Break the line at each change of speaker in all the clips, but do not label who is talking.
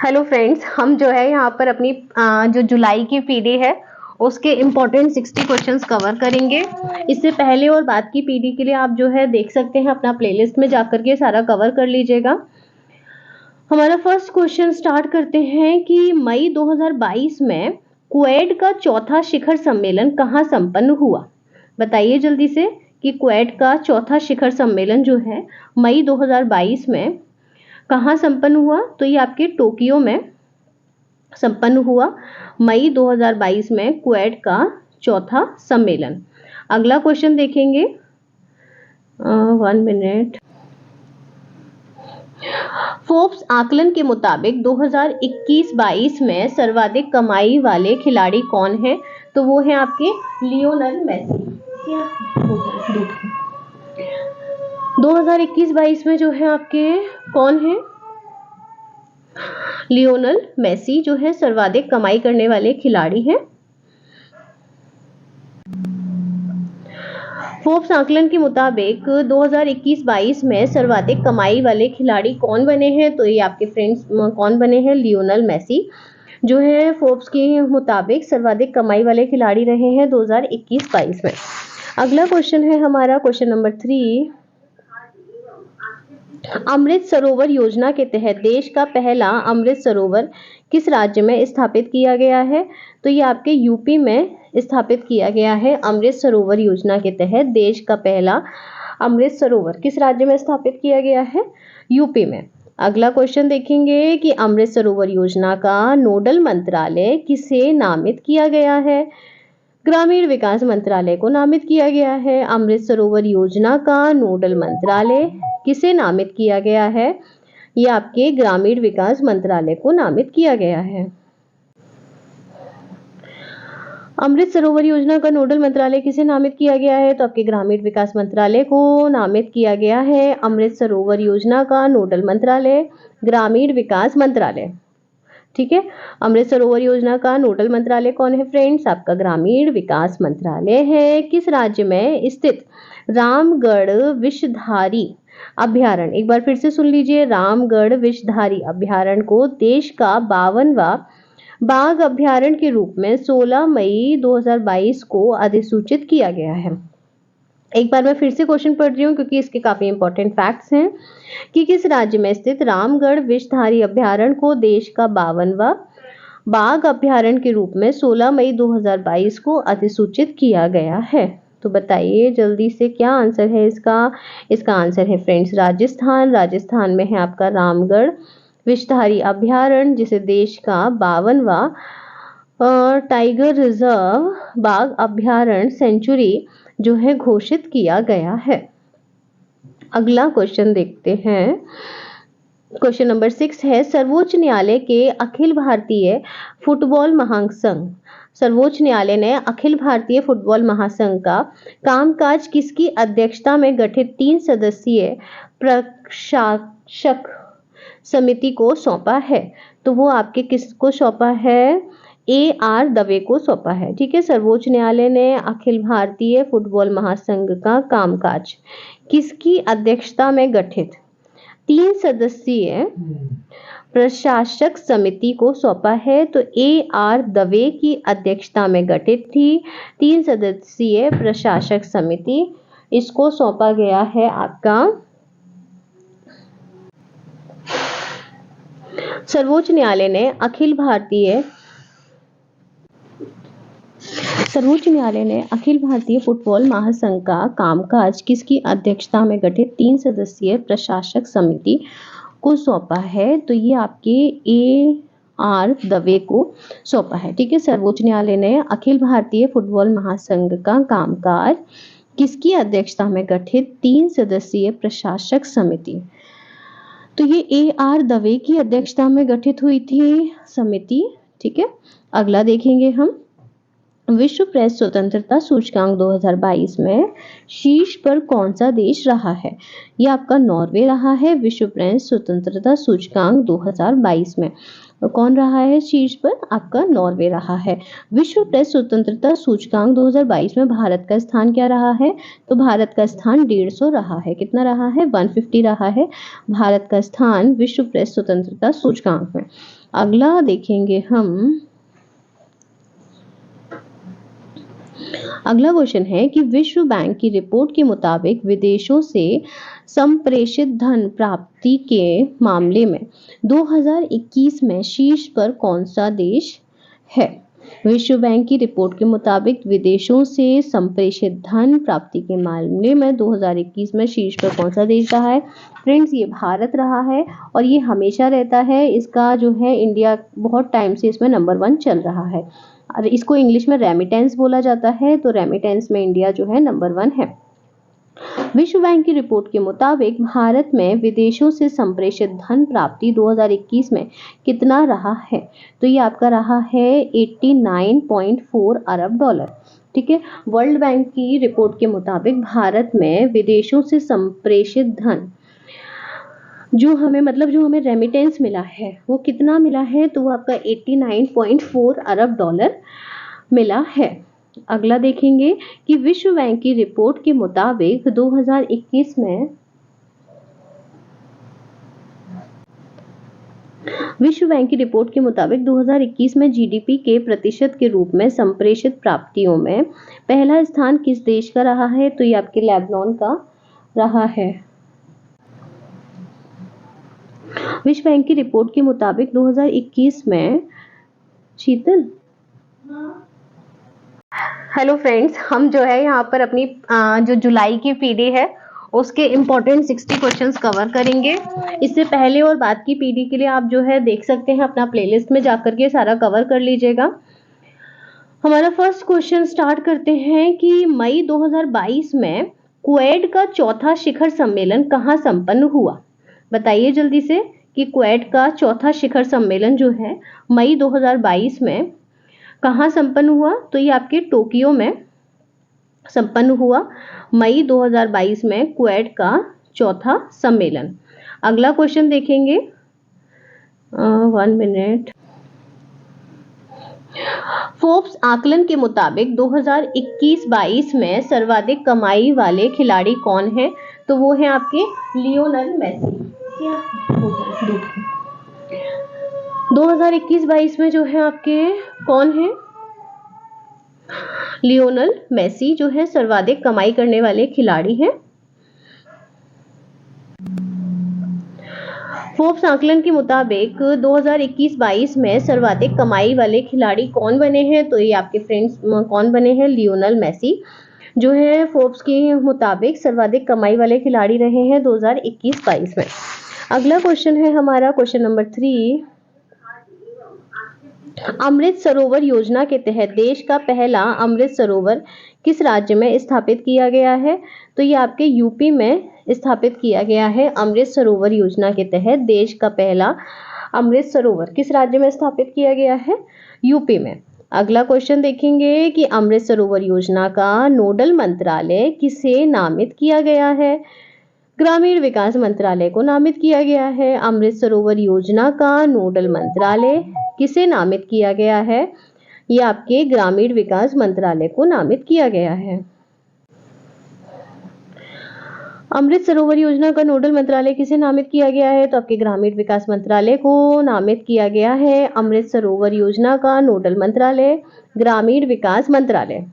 Hello friends, हम जो है यहाँ पर अपनी जो जुलाई की पीडी है उसके इम्पोर्टेंट 60 क्वेश्चंस कवर करेंगे। इससे पहले और बाद की पीडी के लिए आप जो है देख सकते हैं अपना प्लेलिस्ट में जाकर के सारा कवर कर लीजिएगा। हमारा फर्स्ट क्वेश्चन स्टार्ट करते हैं कि मई 2022 में क्वेड का चौथा शिखर सम्मेलन कहाँ संपन्न हुआ। बताइए जल्दी से कि क्वेड का चौथा शिखर सम्मेलन जो है मई 2022 में कहाँ संपन्न हुआ। तो ये आपके टोक्यो में संपन्न हुआ मई 2022 में क्वेड का चौथा सम्मेलन। अगला क्वेश्चन देखेंगे, 1 मिनट। फोर्ब्स आकलन के मुताबिक 2021-22 में सर्वाधिक कमाई वाले खिलाड़ी कौन है। तो वो है आपके लियोनेल मेसी। 2021-22 में जो है आपके कौन है, लियोनेल मेसी जो है सर्वाधिक कमाई करने वाले खिलाड़ी हैं। फोर्ब्स आकलन के मुताबिक 2021-22 में सर्वाधिक कमाई वाले खिलाड़ी कौन बने हैं। तो ये आपके फ्रेंड्स कौन बने हैं, लियोनेल मेसी जो है फोर्ब्स के मुताबिक सर्वाधिक कमाई वाले खिलाड़ी रहे हैं 2021-22 में। अगला क्वेश्चन है हमारा क्वेश्चन नंबर 3। अमृत सरोवर योजना के तहत देश का पहला अमृत सरोवर किस राज्य में स्थापित किया गया है। तो ये आपके यूपी में स्थापित किया गया है। अमृत सरोवर योजना के तहत देश का पहला अमृत सरोवर किस राज्य में स्थापित किया गया है, यूपी में। अगला क्वेश्चन देखेंगे कि अमृत सरोवर योजना का नोडल मंत्रालय किसे नामित किया गया है। ग्रामीण विकास मंत्रालय को नामित किया गया है। अमृत सरोवर योजना का नोडल मंत्रालय किसे नामित किया गया है, ये आपके ग्रामीण विकास मंत्रालय को नामित किया गया है। अमृत सरोवर योजना का नोडल मंत्रालय किसे नामित किया गया है, तो आपके ग्रामीण विकास मंत्रालय को नामित किया गया है। अमृत सरोवर योजना का नोडल मंत्रालय ग्रामीण विकास मंत्रालय, ठीक है। अमृत सरोवर योजना का नोडल मंत्रालय कौन है फ्रेंड्स, आपका ग्रामीण विकास मंत्रालय है। किस राज्य में स्थित रामगढ़ विषधारी अभ्यारण्य, एक बार फिर से सुन लीजिए, रामगढ़ विषधारी अभ्यारण्य को देश का 52वां बाघ अभ्यारण्य के रूप में 16 मई 2022 को अधिसूचित किया गया है। एक बार मैं फिर से क्वेश्चन पढ़ रही हूँ क्योंकि इसके काफी इंपॉर्टेंट फैक्ट्स हैं कि किस राज्य में स्थित रामगढ़ विषधारी अभ्यारण्य को देश का 52वां बाघ अभ्यारण्य के रूप में 16 मई 2022 को अधिसूचित किया गया है। तो बताइए जल्दी से क्या आंसर है इसका। इसका आंसर है फ्रेंड्स राजस्थान। राजस्थान में है आपका रामगढ़ विषधारी अभ्यारण्य जिसे देश का 52वां टाइगर रिजर्व बाघ अभ्यारण्य सेंचुरी जो है घोषित किया गया है। अगला क्वेश्चन देखते हैं, क्वेश्चन नंबर 6 है सर्वोच्च न्यायालय के अखिल भारतीय फुटबॉल महासंघ, सर्वोच्च न्यायालय ने अखिल भारतीय फुटबॉल महासंघ का कामकाज किसकी अध्यक्षता में गठित 3 सदस्यीय प्रशासक समिति को सौंपा है। तो वो आपके किसको सौंपा है, AR दवे को सौंपा है, ठीक है। सर्वोच्च न्यायालय ने अखिल भारतीय फुटबॉल महासंघ का कामकाज किसकी अध्यक्षता में गठित 3 सदस्यीय प्रशासक समिति को सौंपा है। तो AR दवे की अध्यक्षता में गठित थी 3 सदस्यीय प्रशासक समिति, इसको सौंपा गया है आपका सर्वोच्च न्यायालय ने अखिल भारतीय फुटबॉल महासंघ का कामकाज किसकी अध्यक्षता में गठित 3 सदस्यीय प्रशासक समिति को सौंपा है। तो ये आपके AR दवे को सौंपा है, ठीक है। सर्वोच्च न्यायालय ने अखिल भारतीय फुटबॉल महासंघ का कामकाज किसकी अध्यक्षता में गठित 3 सदस्यीय प्रशासक समिति, तो ये AR दवे की अध्यक्षता में गठित हुई थी समिति, ठीक है। अगला देखेंगे हम, विश्व प्रेस स्वतंत्रता सूचकांक 2022 में शीर्ष पर कौन सा देश रहा है? ये आपका नॉर्वे रहा है विश्व प्रेस स्वतंत्रता सूचकांक 2022 में। कौन रहा है शीर्ष पर? आपका नॉर्वे रहा है। विश्व प्रेस स्वतंत्रता सूचकांक 2022 में भारत का स्थान क्या रहा है? तो भारत का स्थान 150 रहा है। कितना रहा है? 150 रहा है भारत का स्थान विश्व प्रेस स्वतंत्रता सूचकांक में। अगला देखेंगे हम, अगला क्वेश्चन है कि विश्व बैंक की रिपोर्ट के मुताबिक विदेशों से संप्रेषित धन प्राप्ति के मामले में 2021 में शीर्ष पर कौन सा देश है? विश्व बैंक की रिपोर्ट के मुताबिक विदेशों से संप्रेषित धन प्राप्ति के मामले में 2021 में शीर्ष पर कौन सा देश रहा है? फ्रेंड्स, ये भारत रहा है और ये हमेशा रहता है। इसका जो है इंडिया बहुत टाइम से इसमें नंबर 1 चल रहा है और इसको इंग्लिश में रेमिटेंस बोला जाता है। तो रेमिटेंस में इंडिया जो है नंबर 1 है। विश्व बैंक की रिपोर्ट के मुताबिक भारत में विदेशों से संप्रेषित धन प्राप्ति 2021 में कितना रहा है? तो ये आपका रहा है 89.4 अरब डॉलर। ठीक है। वर्ल्ड बैंक की रिपोर्ट के मुताबिक भारत में विदेशों से संप्रेषित धन जो हमें रेमिटेंस मिला है वो कितना मिला है? तो वो आपका 89.4 अरब डॉलर मिला है। अगला देखेंगे कि विश्व बैंक की रिपोर्ट के मुताबिक 2021 में विश्व बैंक की रिपोर्ट के मुताबिक 2021 में जीडीपी के प्रतिशत के रूप में संप्रेषित प्राप्तियों में पहला स्थान किस देश का रहा है? तो ये आपके लेबनान का रहा है। विश्व बैंक की रिपोर्ट के मुताबिक 2021 में शीतल हेलो फ्रेंड्स, हम जो है यहाँ पर अपनी जो जुलाई की पीडी है उसके इम्पोर्टेंट 60 क्वेश्चंस कवर करेंगे। इससे पहले और बाद की पीडी के लिए आप जो है देख सकते हैं अपना प्लेलिस्ट में जाकर के सारा कवर कर लीजिएगा। हमारा फर्स्ट क्वेश्चन स्टार्ट करते हैं कि मई 2022 में क्वेड का चौथा शिखर सम्मेलन कहाँ संपन्न हुआ? बताइए जल्दी से कि क्वेड का चौथा शिखर सम्मेलन जो है मई 2022 में कहाँ संपन्न हुआ? तो ये आपके टोक्यो में संपन्न हुआ मई 2022 में क्वेड का चौथा सम्मेलन। अगला क्वेश्चन देखेंगे, 1 मिनट। फोर्ब्स आकलन के मुताबिक 2021-22 में सर्वाधिक कमाई वाले खिलाड़ी कौन है? तो वो है आपके लियोनेल मेसी। 2021-22 में जो है आपके कौन है? लियोनेल मेसी जो है सर्वाधिक कमाई करने वाले खिलाड़ी हैं। फोर्ब्स आकलन के मुताबिक 2021-22 में सर्वाधिक कमाई वाले खिलाड़ी कौन बने हैं? तो ये आपके फ्रेंड्स कौन बने हैं? लियोनेल मेसी जो है फोर्ब्स के मुताबिक सर्वाधिक कमाई वाले खिलाड़ी रहे हैं 2021-22 में। अगला क्वेश्चन है हमारा क्वेश्चन नंबर 3। अमृत सरोवर योजना के तहत देश का पहला अमृत सरोवर किस राज्य में स्थापित किया गया है? तो ये आपके यूपी में स्थापित किया गया है। अमृत सरोवर योजना के तहत देश का पहला अमृत सरोवर किस राज्य में स्थापित किया गया है? यूपी में। अगला क्वेश्चन देखेंगे कि अमृत सरोवर योजना का नोडल मंत्रालय किसे नामित किया गया है? ग्रामीण विकास मंत्रालय को नामित किया गया है। अमृत सरोवर योजना का नोडल मंत्रालय किसे नामित किया गया है? ये आपके ग्रामीण विकास मंत्रालय को नामित किया गया है। अमृत सरोवर योजना का नोडल मंत्रालय किसे नामित किया गया है? तो आपके ग्रामीण विकास मंत्रालय को नामित किया गया है। अमृत सरोवर योजना का नोडल मंत्रालय ग्रामीण विकास मंत्रालय।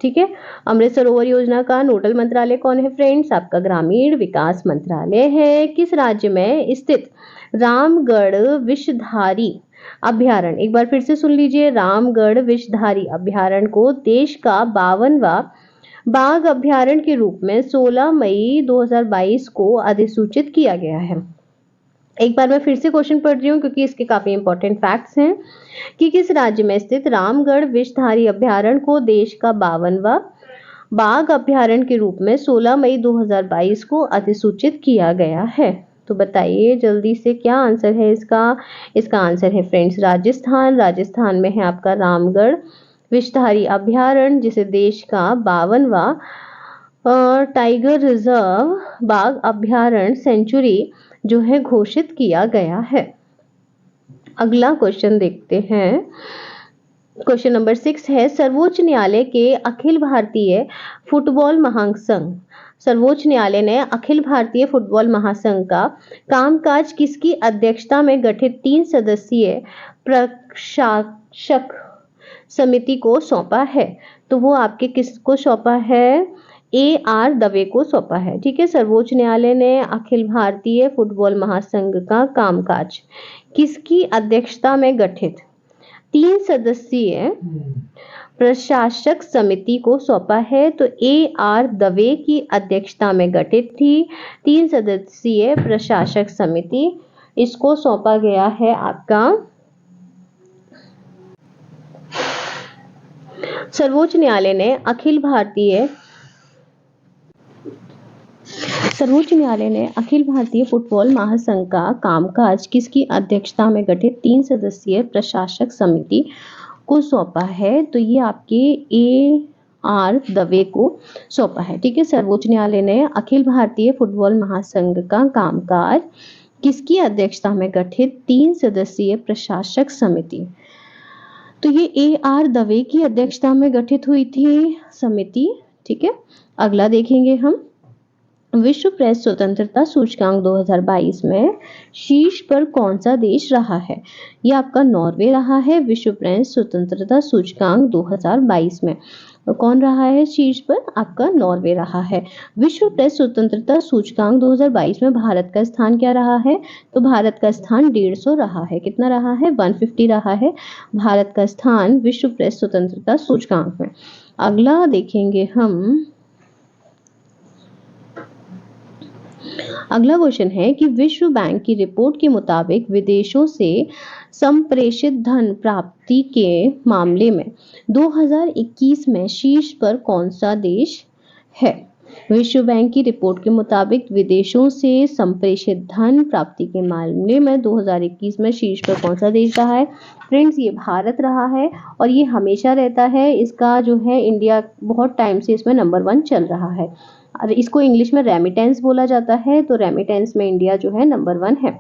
ठीक है। अमृत सरोवर योजना का नोडल मंत्रालय कौन है फ्रेंड्स? आपका ग्रामीण विकास मंत्रालय है। किस राज्य में स्थित रामगढ़ विषधारी अभ्यारण्य, एक बार फिर से सुन लीजिए, रामगढ़ विषधारी अभ्यारण्य को देश का 52वां बाघ अभ्यारण्य के रूप में 16 मई 2022 को अधिसूचित किया गया है। एक बार मैं फिर से क्वेश्चन पढ़ रही हूँ क्योंकि इसके काफी इंपॉर्टेंट फैक्ट्स हैं कि किस राज्य में स्थित रामगढ़ विषधारी अभ्यारण्य को देश का 52वां बाघ अभ्यारण्य के रूप में 16 मई 2022 को अधिसूचित किया गया है? तो बताइए जल्दी से क्या आंसर है इसका? इसका आंसर है फ्रेंड्स राजस्थान। राजस्थान में है आपका रामगढ़ विषधारी अभयारण्य जिसे देश का 52वां टाइगर रिजर्व बाघ अभयारण्य सेंचुरी जो है घोषित किया गया है। अगला क्वेश्चन देखते हैं। क्वेश्चन नंबर 6 है, सर्वोच्च न्यायालय के अखिल भारतीय फुटबॉल महासंघ, सर्वोच्च न्यायालय ने अखिल भारतीय फुटबॉल महासंघ का कामकाज किसकी अध्यक्षता में गठित 3 सदस्यीय प्रशासक समिति को सौंपा है? तो वो आपके किसको सौंपा है? AR दवे को सौंपा है। ठीक है, सर्वोच्च न्यायालय ने अखिल भारतीय फुटबॉल महासंघ का कामकाज किसकी अध्यक्षता में गठित 3 सदस्यीय प्रशासक समिति को सौंपा है? तो AR दवे की अध्यक्षता में गठित थी 3 सदस्यीय प्रशासक समिति, इसको सौंपा गया है आपका सर्वोच्च न्यायालय ने अखिल भारतीय फुटबॉल महासंघ का कामकाज किसकी अध्यक्षता में गठित 3 सदस्यीय प्रशासक समिति को सौंपा है? तो ये आपके AR दवे को सौंपा है। ठीक है, सर्वोच्च न्यायालय ने अखिल भारतीय फुटबॉल महासंघ का कामकाज किसकी अध्यक्षता में गठित 3 सदस्यीय प्रशासक समिति, तो ये AR दवे की अध्यक्षता में गठित हुई थी समिति। ठीक है, अगला देखेंगे हम। विश्व प्रेस स्वतंत्रता सूचकांक 2022 में शीर्ष पर कौन सा देश रहा है? ये आपका नॉर्वे रहा है विश्व प्रेस स्वतंत्रता सूचकांक 2022 में। कौन रहा है शीर्ष पर? आपका नॉर्वे रहा है। विश्व प्रेस स्वतंत्रता सूचकांक 2022 में भारत का स्थान क्या रहा है? तो भारत का स्थान 150 रहा है। कितना रहा है? 150 रहा है भारत का स्थान विश्व प्रेस स्वतंत्रता सूचकांक में। अगला देखेंगे हम। अगला क्वेश्चन है कि विश्व बैंक की रिपोर्ट के मुताबिक विदेशों से संप्रेषित धन प्राप्ति के मामले में 2021 में शीर्ष पर कौन सा देश है? विश्व बैंक की रिपोर्ट के मुताबिक विदेशों से संप्रेषित धन प्राप्ति के मामले में 2021 में शीर्ष पर कौन सा देश रहा है? फ्रेंड्स, ये भारत रहा है और ये हमेशा रहता है। इसका जो है इंडिया बहुत टाइम से इसमें नंबर 1 चल रहा है और इसको इंग्लिश में रेमिटेंस बोला जाता है। तो रेमिटेंस में इंडिया जो है नंबर 1 है।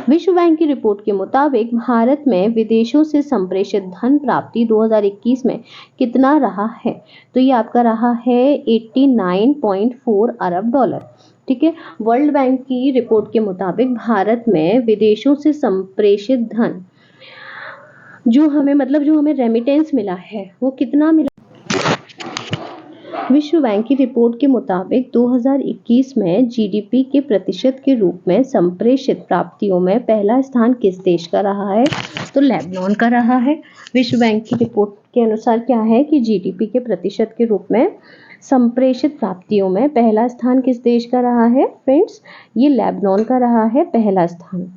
विश्व बैंक की रिपोर्ट के मुताबिक भारत में विदेशों से संप्रेषित धन प्राप्ति 2021 में कितना रहा है? तो ये आपका रहा है 89.4 अरब डॉलर। ठीक है, वर्ल्ड बैंक की रिपोर्ट के मुताबिक भारत में विदेशों से संप्रेषित धन जो हमें रेमिटेंस मिला है वो कितना मिला? विश्व बैंक की रिपोर्ट के मुताबिक 2021 में GDP के प्रतिशत के रूप में संप्रेषित प्राप्तियों में पहला स्थान किस देश का रहा है? तो लेबनान का रहा है। विश्व बैंक की रिपोर्ट के अनुसार क्या है कि GDP के प्रतिशत के रूप में संप्रेषित प्राप्तियों में पहला स्थान किस देश का रहा है? फ्रेंड्स, ये लेबनान का रहा है पहला स्थान।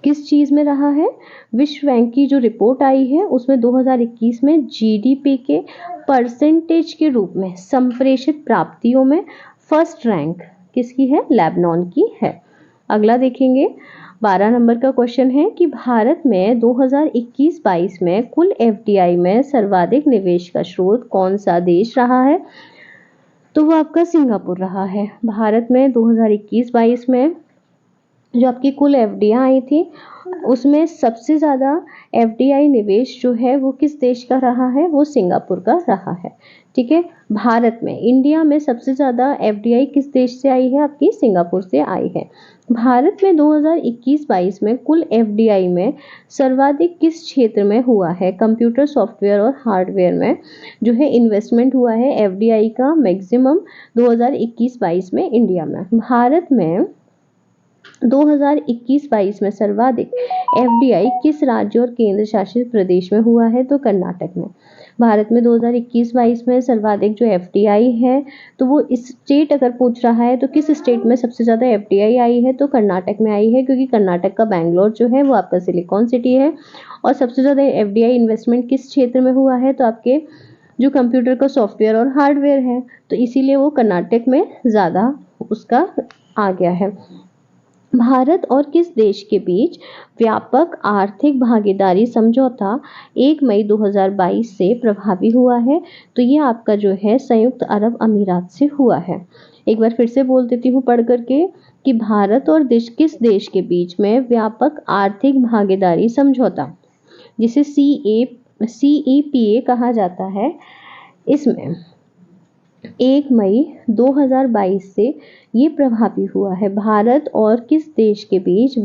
किस चीज में रहा है? विश्व बैंक की जो रिपोर्ट आई है उसमें 2021 में GDP के परसेंटेज के रूप में संप्रेषित प्राप्तियों में फर्स्ट रैंक किसकी है? लेबनान की है। अगला देखेंगे। 12 नंबर का क्वेश्चन है कि भारत में 2021-22 में कुल FDI में सर्वाधिक निवेश का स्रोत कौन सा देश रहा है? तो वो आपका सिंगापुर रहा है। भारत में 2021-22 में जो आपकी कुल FDI आई थी उसमें सबसे ज़्यादा FDI निवेश जो है वो किस देश का रहा है? वो सिंगापुर का रहा है। ठीक है, भारत में, इंडिया में सबसे ज़्यादा FDI किस देश से आई है? आपकी सिंगापुर से आई है। भारत में 2021-22 में कुल FDI में सर्वाधिक किस क्षेत्र में हुआ है? कंप्यूटर सॉफ्टवेयर और हार्डवेयर में जो है इन्वेस्टमेंट हुआ है FDI का मैक्सिमम 2021-22 में इंडिया में। भारत में 2021-22 में सर्वाधिक FDI किस राज्य और केंद्र शासित प्रदेश में हुआ है? तो कर्नाटक में। भारत में 2021-22 में सर्वाधिक जो FDI है तो वो स्टेट अगर पूछ रहा है तो किस स्टेट में सबसे ज़्यादा FDI आई है? तो कर्नाटक में आई है, क्योंकि कर्नाटक का बैंगलोर जो है वो आपका सिलिकॉन सिटी है। और सबसे ज़्यादा FDI इन्वेस्टमेंट किस क्षेत्र में हुआ है? तो आपके जो कंप्यूटर का सॉफ्टवेयर और हार्डवेयर है, तो इसीलिए वो कर्नाटक में ज़्यादा उसका आ गया है। भारत और किस देश के बीच व्यापक आर्थिक भागीदारी समझौता 1 मई 2022 से प्रभावी हुआ है? तो ये आपका जो है संयुक्त अरब अमीरात से हुआ है। एक बार फिर से बोल देती हूँ पढ़ करके कि भारत और किस देश के बीच में व्यापक आर्थिक भागीदारी समझौता, जिसे CEPA कहा जाता है, इसमें 1 मई 2022 से ये प्रभावी हुआ है। भारत और किस देश के बीच